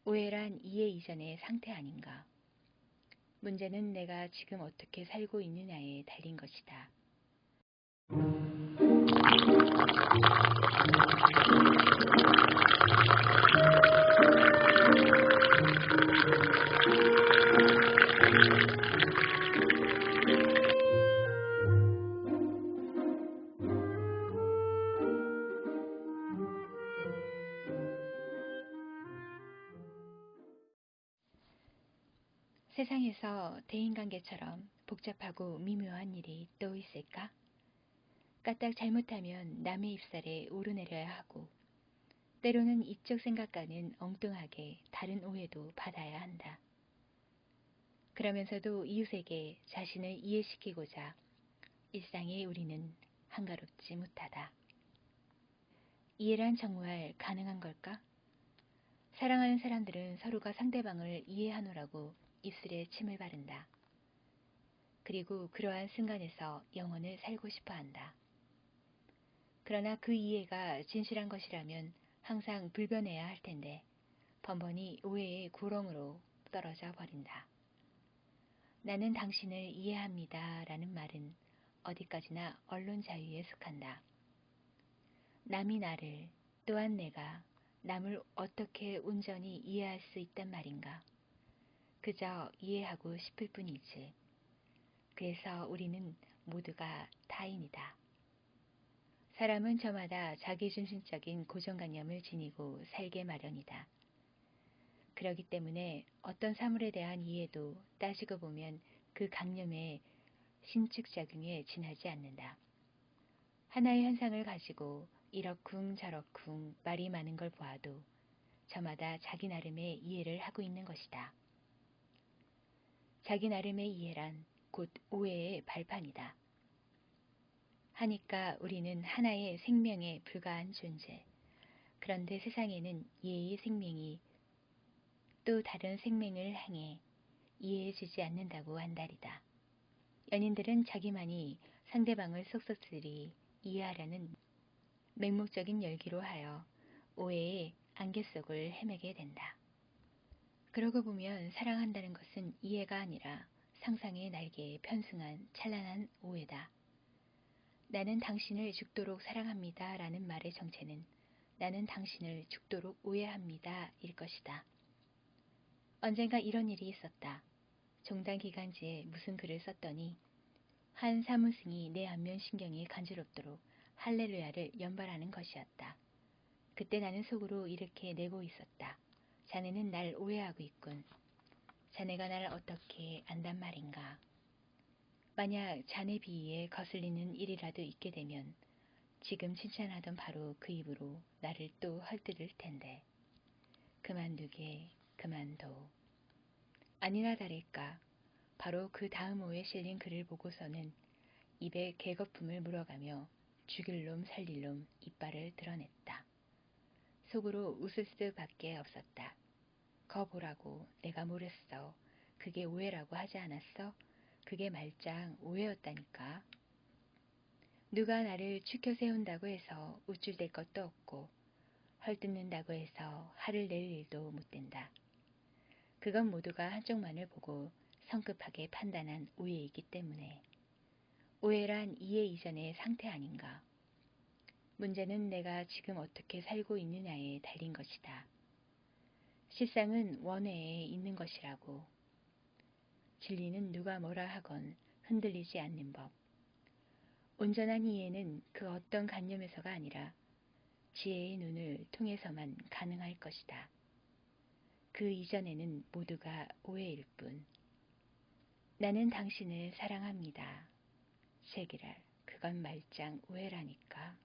오해란 이해 이전의 상태 아닌가. 문제는 내가 지금 어떻게 살고 있느냐에 달린 것이다. 세상에서 대인관계처럼 복잡하고 미묘한 일이 또 있을까? 까딱 잘못하면 남의 입살에 오르내려야 하고, 때로는 이쪽 생각과는 엉뚱하게 다른 오해도 받아야 한다. 그러면서도 이웃에게 자신을 이해시키고자 일상에 우리는 한가롭지 못하다. 이해란 정말 가능한 걸까? 사랑하는 사람들은 서로가 상대방을 이해하노라고 입술에 침을 바른다. 그리고 그러한 순간에서 영원을 살고 싶어 한다. 그러나 그 이해가 진실한 것이라면 항상 불변해야 할 텐데 번번이 오해의 구렁으로 떨어져 버린다. 나는 당신을 이해합니다 라는 말은 어디까지나 언론 자유에 속한다. 남이 나를, 또한 내가 남을 어떻게 온전히 이해할 수 있단 말인가. 그저 이해하고 싶을 뿐이지. 그래서 우리는 모두가 타인이다. 사람은 저마다 자기중심적인 고정관념을 지니고 살게 마련이다. 그렇기 때문에 어떤 사물에 대한 이해도 따지고 보면 그 강념의 신축작용에 지나지 않는다. 하나의 현상을 가지고 이러쿵저러쿵 말이 많은 걸 보아도 저마다 자기 나름의 이해를 하고 있는 것이다. 자기 나름의 이해란 곧 오해의 발판이다. 하니까 우리는 하나의 생명에 불과한 존재. 그런데 세상에는 이해의 생명이 또 다른 생명을 향해 이해해주지 않는다고 한다리다. 연인들은 자기만이 상대방을 속속들이 이해하려는 맹목적인 열기로 하여 오해의 안개 속을 헤매게 된다. 그러고 보면 사랑한다는 것은 이해가 아니라 상상의 날개에 편승한 찬란한 오해다. 나는 당신을 죽도록 사랑합니다 라는 말의 정체는 나는 당신을 죽도록 오해합니다 일 것이다. 언젠가 이런 일이 있었다. 종단기간지에 무슨 글을 썼더니 한 사무승이 내 안면신경이 간지럽도록 할렐루야를 연발하는 것이었다. 그때 나는 속으로 이렇게 내고 있었다. 자네는 날 오해하고 있군. 자네가 날 어떻게 안단 말인가. 만약 자네 비위에 거슬리는 일이라도 있게 되면 지금 칭찬하던 바로 그 입으로 나를 또 헐뜯을 텐데. 그만두게, 그만둬. 아니나 다를까 바로 그 다음 호에 실린 글을 보고서는 입에 개거품을 물어가며 죽일 놈 살릴 놈 이빨을 드러냈다. 속으로 웃을 수밖에 없었다. 거 보라고 내가 모랬어. 그게 오해라고 하지 않았어? 그게 말짱 오해였다니까. 누가 나를 추켜 세운다고 해서 우쭐댈 것도 없고 헐뜯는다고 해서 화를 낼 일도 못 된다. 그건 모두가 한쪽만을 보고 성급하게 판단한 오해이기 때문에. 오해란 이해 이전의 상태 아닌가. 문제는 내가 지금 어떻게 살고 있느냐에 달린 것이다. 실상은 원회에 있는 것이라고. 진리는 누가 뭐라 하건 흔들리지 않는 법. 온전한 이해는 그 어떤 관념에서가 아니라 지혜의 눈을 통해서만 가능할 것이다. 그 이전에는 모두가 오해일 뿐. 나는 당신을 사랑합니다. 제기랄, 그건 말짱 오해라니까.